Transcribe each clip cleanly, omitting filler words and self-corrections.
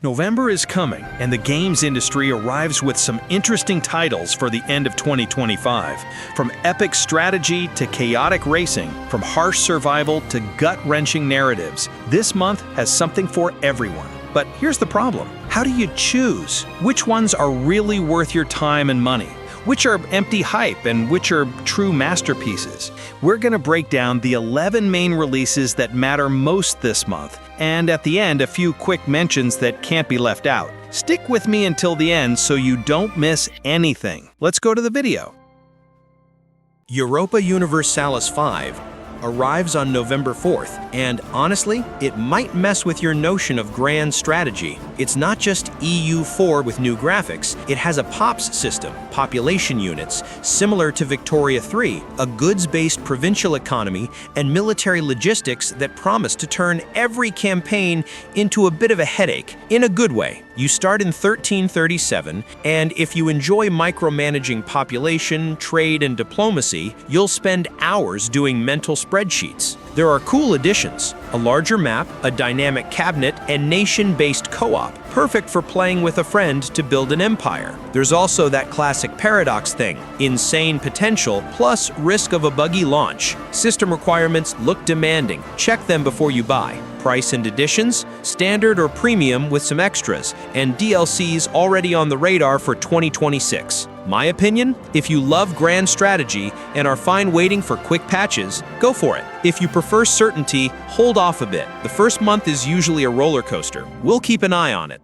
November is coming, and the games industry arrives with some interesting titles for the end of 2025. From epic strategy to chaotic racing, from harsh survival to gut-wrenching narratives, this month has something for everyone. But here's the problem. How do you choose? Which ones are really worth your time and money? Which are empty hype and which are true masterpieces? We're going to break down the 11 main releases that matter most this month, and at the end, a few quick mentions that can't be left out. Stick with me until the end so you don't miss anything. Let's go to the video. Europa Universalis V arrives on November 4th, and honestly, it might mess with your notion of grand strategy. It's not just EU4 with new graphics, it has a POPs system, population units, similar to Victoria 3, a goods-based provincial economy, and military logistics that promise to turn every campaign into a bit of a headache, in a good way. You start in 1337, and if you enjoy micromanaging population, trade, and diplomacy, you'll spend hours doing mental spreadsheets. There are cool additions: a larger map, a dynamic cabinet, and nation-based co-op, perfect for playing with a friend to build an empire. There's also that classic paradox thing: insane potential plus risk of a buggy launch. System requirements look demanding. Check them before you buy. Price and additions: standard or premium with some extras, and DLCs already on the radar for 2026. My opinion, if you love grand strategy and are fine waiting for quick patches, go for it. If you prefer certainty, hold off a bit. The first month is usually a roller coaster. We'll keep an eye on it.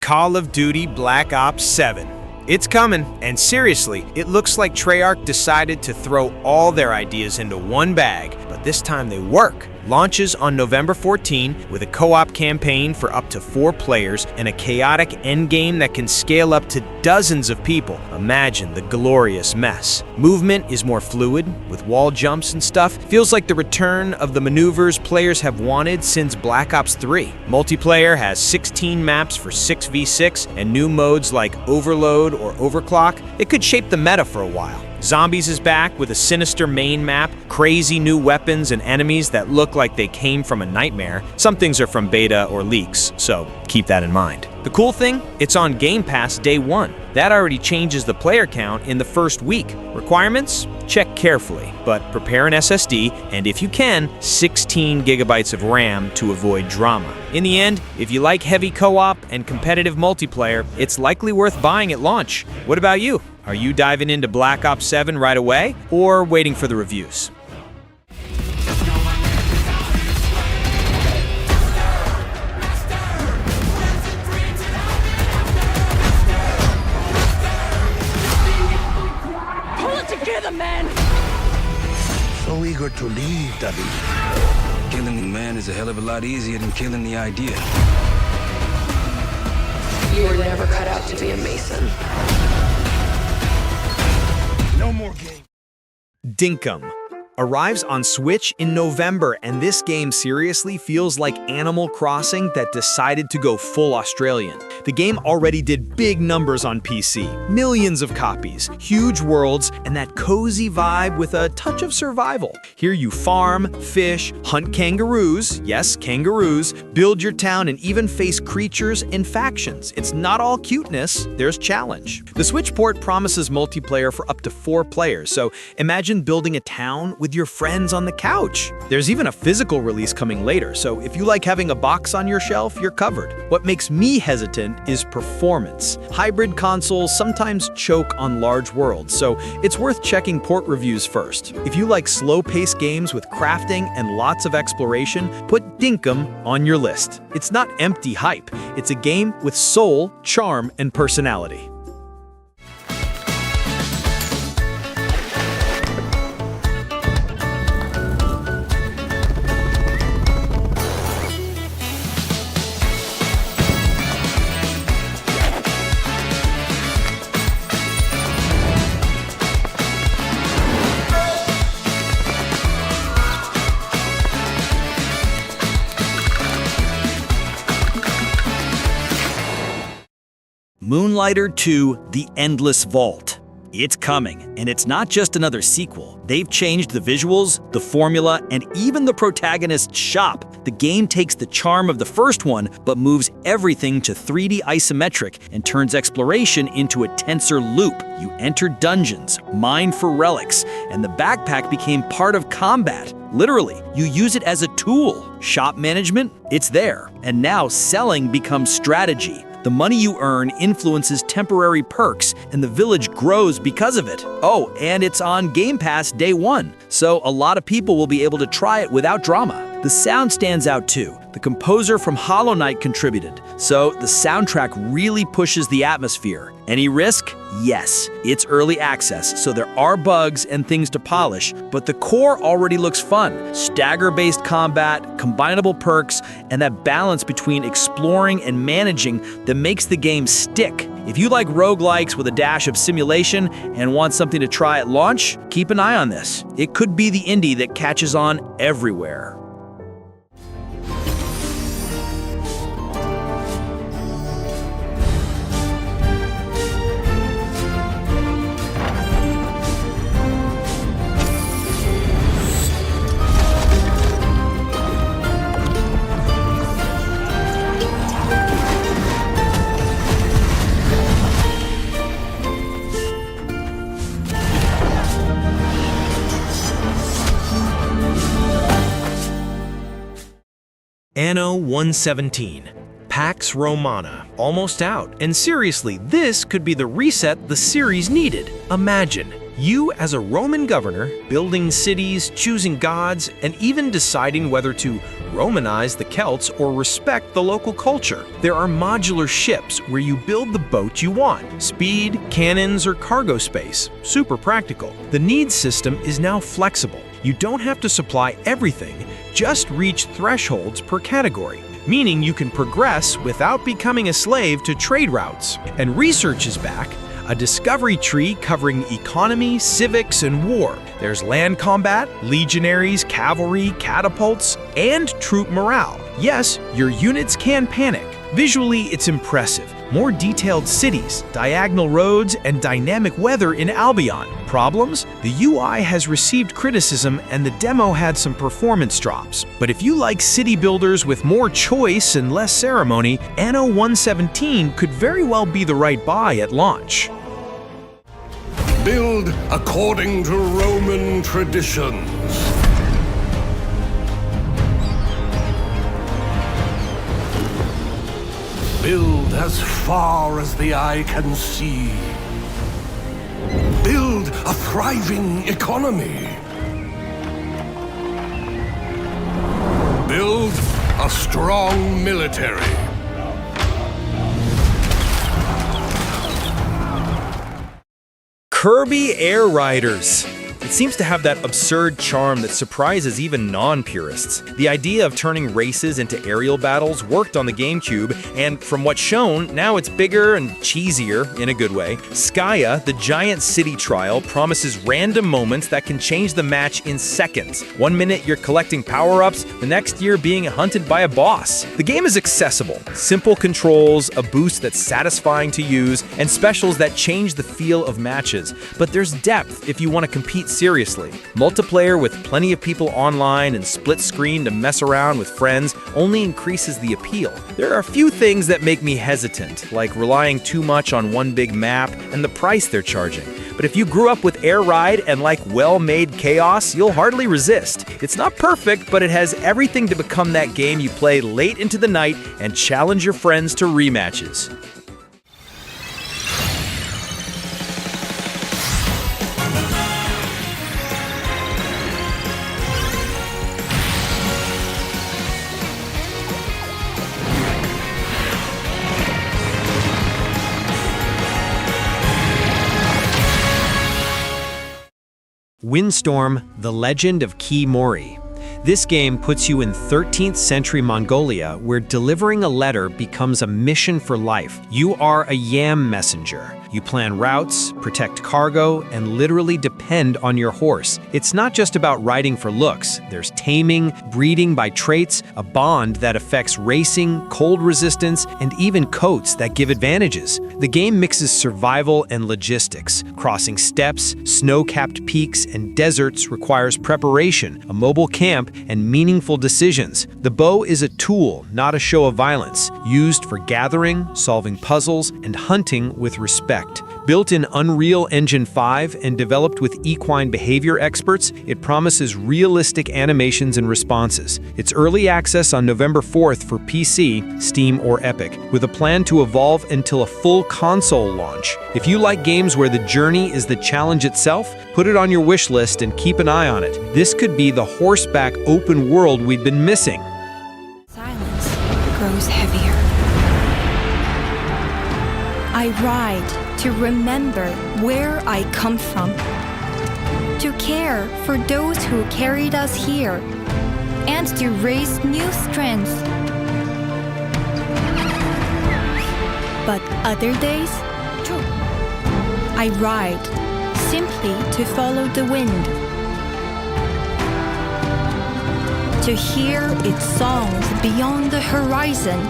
Call of Duty Black Ops 7. It's coming, and seriously, it looks like Treyarch decided to throw all their ideas into one bag, but this time they work. Launches on November 14 with a co-op campaign for up to 4 players and a chaotic endgame that can scale up to dozens of people. Imagine the glorious mess. Movement is more fluid, with wall jumps and stuff. Feels like the return of the maneuvers players have wanted since Black Ops 3. Multiplayer has 16 maps for 6v6 and new modes like Overload or Overclock. It could shape the meta for a while. Zombies is back with a sinister main map, crazy new weapons and enemies that look like they came from a nightmare. Some things are from beta or leaks, so keep that in mind. The cool thing? It's on Game Pass day 1. That already changes the player count in the first week. Requirements? Check carefully, but prepare an SSD and, if you can, 16 gigabytes of RAM to avoid drama. In the end, if you like heavy co-op and competitive multiplayer, it's likely worth buying at launch. What about you? Are you diving into Black Ops 7 right away, or waiting for the reviews? Pull it together, man! So eager to leave, David. Killing the man is a hell of a lot easier than killing the idea. You were never cut out to be a Mason. No more game. Dinkum arrives on Switch in November, and this game seriously feels like Animal Crossing that decided to go full Australian. The game already did big numbers on PC, millions of copies, huge worlds, and that cozy vibe with a touch of survival. Here you farm, fish, hunt kangaroos, yes, kangaroos, build your town, and even face creatures and factions. It's not all cuteness, there's challenge. The Switch port promises multiplayer for up to 4 players, so imagine building a town with your friends on the couch. There's even a physical release coming later, so if you like having a box on your shelf, you're covered. What makes me hesitant is performance. Hybrid consoles sometimes choke on large worlds, so it's worth checking port reviews first. If you like slow-paced games with crafting and lots of exploration, put Dinkum on your list. It's not empty hype, it's a game with soul, charm, and personality. Moonlighter 2: The Endless Vault. It's coming, and it's not just another sequel. They've changed the visuals, the formula, and even the protagonist's shop. The game takes the charm of the first one, but moves everything to 3D isometric and turns exploration into a tensor loop. You enter dungeons, mine for relics, and the backpack became part of combat. Literally, you use it as a tool. Shop management? It's there. And now selling becomes strategy. The money you earn influences temporary perks, and the village grows because of it. Oh, and it's on Game Pass day one, so a lot of people will be able to try it without drama. The sound stands out too. The composer from Hollow Knight contributed, so the soundtrack really pushes the atmosphere. Any risk? Yes. It's early access, so there are bugs and things to polish, but the core already looks fun. Stagger-based combat, combinable perks, and that balance between exploring and managing that makes the game stick. If you like roguelikes with a dash of simulation and want something to try at launch, keep an eye on this. It could be the indie that catches on everywhere. Anno 117. Pax Romana. Almost out. And seriously, this could be the reset the series needed. Imagine, you as a Roman governor, building cities, choosing gods, and even deciding whether to Romanize the Celts or respect the local culture. There are modular ships where you build the boat you want. Speed, cannons, or cargo space. Super practical. The needs system is now flexible. You don't have to supply everything, just reach thresholds per category, meaning you can progress without becoming a slave to trade routes. And research is back, a discovery tree covering economy, civics, and war. There's land combat, legionaries, cavalry, catapults, and troop morale. Yes, your units can panic. Visually, it's impressive. More detailed cities, diagonal roads, and dynamic weather in Albion. Problems? The UI has received criticism and the demo had some performance drops. But if you like city builders with more choice and less ceremony, Anno 117 could very well be the right buy at launch. Build according to Roman traditions. Build as far as the eye can see. Build a thriving economy. Build a strong military. Kirby Air Riders. It seems to have that absurd charm that surprises even non-purists. The idea of turning races into aerial battles worked on the GameCube, and from what's shown, now it's bigger and cheesier in a good way. Skya, the giant city trial, promises random moments that can change the match in seconds. 1 minute you're collecting power-ups, the next you're being hunted by a boss. The game is accessible. Simple controls, a boost that's satisfying to use, and specials that change the feel of matches. But there's depth if you want to compete seriously. Multiplayer with plenty of people online and split screen to mess around with friends only increases the appeal. There are a few things that make me hesitant, like relying too much on one big map and the price they're charging. But if you grew up with Air Ride and like well-made chaos, you'll hardly resist. It's not perfect, but it has everything to become that game you play late into the night and challenge your friends to rematches. Windstorm: The Legend of Khiimori. This game puts you in 13th century Mongolia, where delivering a letter becomes a mission for life. You are a yam messenger. You plan routes, protect cargo, and literally depend on your horse. It's not just about riding for looks. There's taming, breeding by traits, a bond that affects racing, cold resistance, and even coats that give advantages. The game mixes survival and logistics. Crossing steppes, snow-capped peaks, and deserts requires preparation, a mobile camp, and meaningful decisions. The bow is a tool, not a show of violence, used for gathering, solving puzzles, and hunting with respect. Built in Unreal Engine 5 and developed with equine behavior experts, it promises realistic animations and responses. It's early access on November 4th for PC, Steam, or Epic, with a plan to evolve until a full console launch. If you like games where the journey is the challenge itself, put it on your wish list and keep an eye on it. This could be the horseback open world we've been missing. Silence grows heavier. I ride to remember where I come from, to care for those who carried us here, and to raise new strength. But other days, I ride simply to follow the wind, to hear its songs beyond the horizon.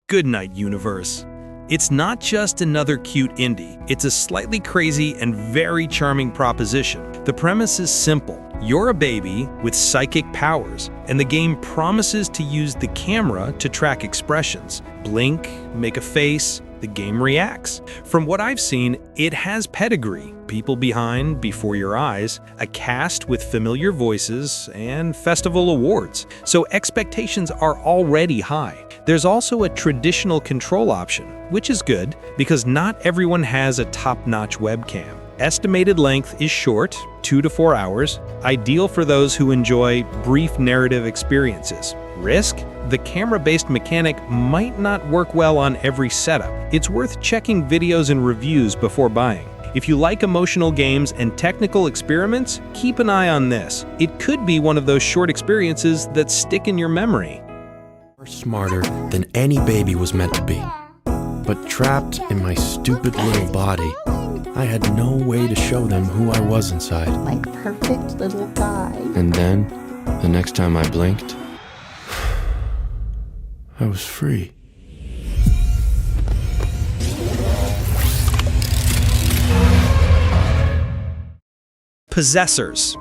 Goodnight Universe. It's not just another cute indie, it's a slightly crazy and very charming proposition. The premise is simple. You're a baby with psychic powers, and the game promises to use the camera to track expressions. Blink, make a face, the game reacts. From what I've seen, it has pedigree, people behind, before your eyes, a cast with familiar voices, and festival awards. So expectations are already high. There's also a traditional control option, which is good because not everyone has a top-notch webcam. Estimated length is short, 2 to 4 hours, ideal for those who enjoy brief narrative experiences. Risk? The camera-based mechanic might not work well on every setup. It's worth checking videos and reviews before buying. If you like emotional games and technical experiments, keep an eye on this. It could be one of those short experiences that stick in your memory. Smarter than any baby was meant to be. But trapped in my stupid little body, I had no way to show them who I was inside. Like perfect little guy. And then, the next time I blinked, I was free. Possessors.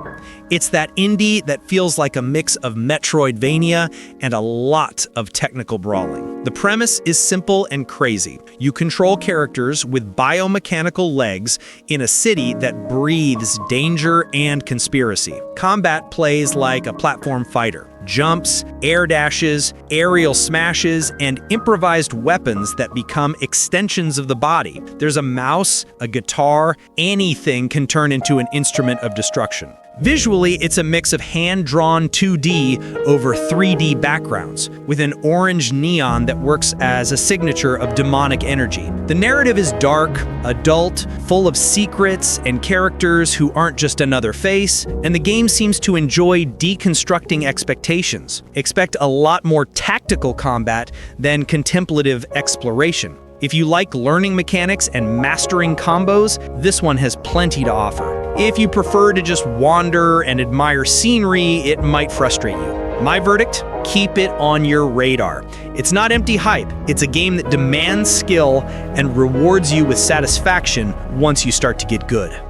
It's that indie that feels like a mix of Metroidvania and a lot of technical brawling. The premise is simple and crazy. You control characters with biomechanical legs in a city that breathes danger and conspiracy. Combat plays like a platform fighter. Jumps, air dashes, aerial smashes, and improvised weapons that become extensions of the body. There's a mouse, a guitar, anything can turn into an instrument of destruction. Visually, it's a mix of hand-drawn 2D over 3D backgrounds, with an orange neon that works as a signature of demonic energy. The narrative is dark, adult, full of secrets and characters who aren't just another face, and the game seems to enjoy deconstructing expectations. Expect a lot more tactical combat than contemplative exploration. If you like learning mechanics and mastering combos, this one has plenty to offer. If you prefer to just wander and admire scenery, it might frustrate you. My verdict? Keep it on your radar. It's not empty hype. It's a game that demands skill and rewards you with satisfaction once you start to get good.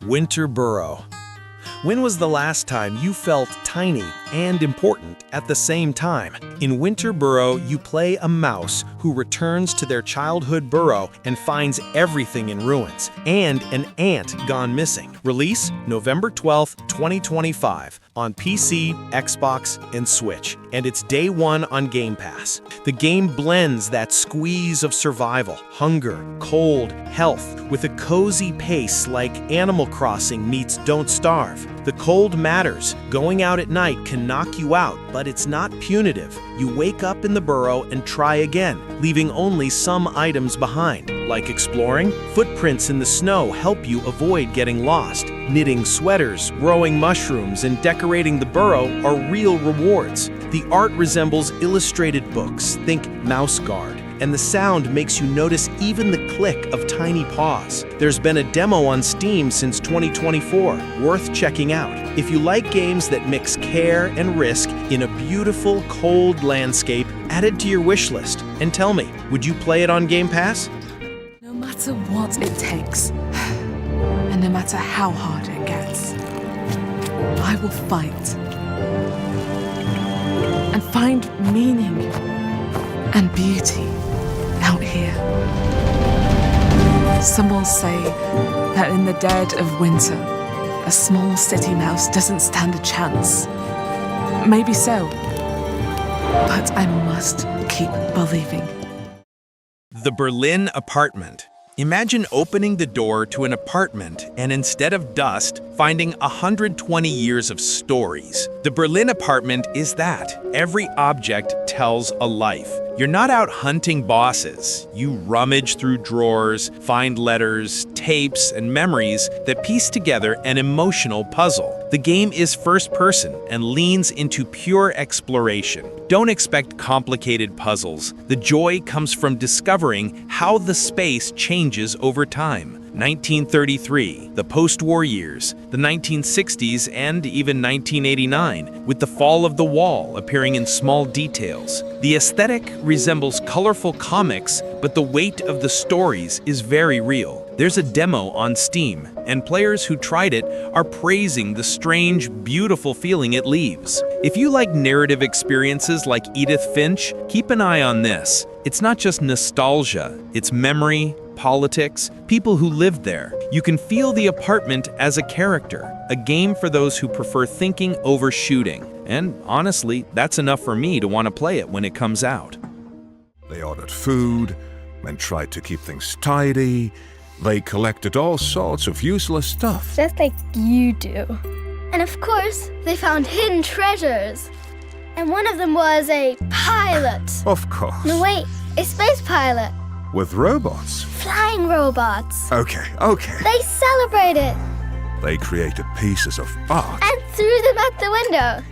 Winter Burrow. When was the last time you felt tiny and important at the same time? In Winter Burrow, you play a mouse who returns to their childhood burrow and finds everything in ruins, and an ant gone missing. Release November 12th, 2025 on PC, Xbox, and Switch, and it's day one on Game Pass. The game blends that squeeze of survival, hunger, cold, health, with a cozy pace like Animal Crossing meets Don't Starve. The cold matters. Going out at night can knock you out, but it's not punitive. You wake up in the burrow and try again, leaving only some items behind. Like exploring, footprints in the snow help you avoid getting lost. Knitting sweaters, growing mushrooms, and decorating the burrow are real rewards. The art resembles illustrated books, think Mouse Guard, and the sound makes you notice even the click of tiny paws. There's been a demo on Steam since 2024, worth checking out. If you like games that mix care and risk in a beautiful, cold landscape, add it to your wishlist. And tell me, would you play it on Game Pass? No matter what it takes, and no matter how hard it gets, I will fight and find meaning and beauty out here. Some will say that in the dead of winter, a small city mouse doesn't stand a chance. Maybe so, but I must keep believing. The Berlin apartment. Imagine opening the door to an apartment and instead of dust, finding 120 years of stories. The Berlin apartment is that. Every object tells a life. You're not out hunting bosses. You rummage through drawers, find letters, tapes, and memories that piece together an emotional puzzle. The game is first person and leans into pure exploration. Don't expect complicated puzzles. The joy comes from discovering how the space changes over time. 1933, the post-war years, the 1960s, and even 1989, with the fall of the wall appearing in small details. The aesthetic resembles colorful comics, but the weight of the stories is very real. There's a demo on Steam, and players who tried it are praising the strange, beautiful feeling it leaves. If you like narrative experiences like Edith Finch, keep an eye on this. It's not just nostalgia, it's memory, politics, people who lived there. You can feel the apartment as a character, a game for those who prefer thinking over shooting. And honestly, that's enough for me to want to play it when it comes out. They ordered food and tried to keep things tidy. They collected all sorts of useless stuff. Just like you do. And of course, they found hidden treasures. And one of them was a pilot. Of course. No, wait, a space pilot. With robots. Flying robots. Okay. They celebrated. They created pieces of art. And threw them out the window.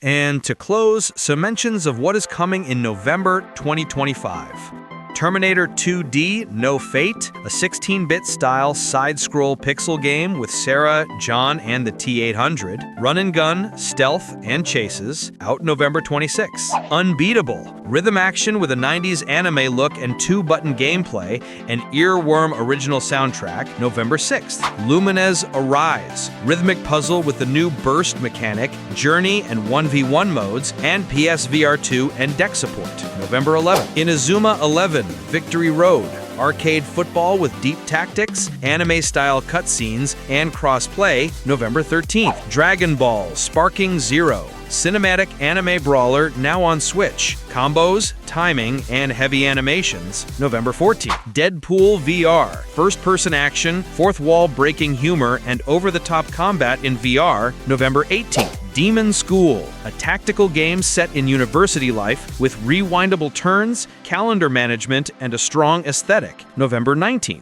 And to close, some mentions of what is coming in November 2025. Terminator 2D No Fate, a 16-bit style side-scroll pixel game with Sarah, John, and the T-800. Run and gun, stealth, and chases, out November 26. Unbeatable, rhythm action with a 90s anime look and 2-button gameplay, and earworm original soundtrack, November 6th. Lumines Arise, rhythmic puzzle with the new burst mechanic, journey and 1v1 modes, and PSVR 2 and deck support, November 11th. Inazuma 11, Victory Road, arcade football with deep tactics, anime-style cutscenes, and cross-play, November 13th. Dragon Ball Sparking Zero, cinematic anime brawler now on Switch. Combos, timing, and heavy animations, November 14th. Deadpool VR, first-person action, fourth-wall breaking humor, and over-the-top combat in VR, November 18th. Demon School, a tactical game set in university life with rewindable turns, calendar management, and a strong aesthetic, November 19th.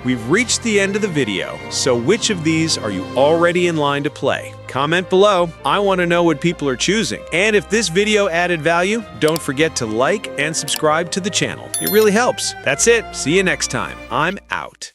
We've reached the end of the video, so which of these are you already in line to play? Comment below. I want to know what people are choosing. And if this video added value, don't forget to like and subscribe to the channel. It really helps. That's it. See you next time. I'm out.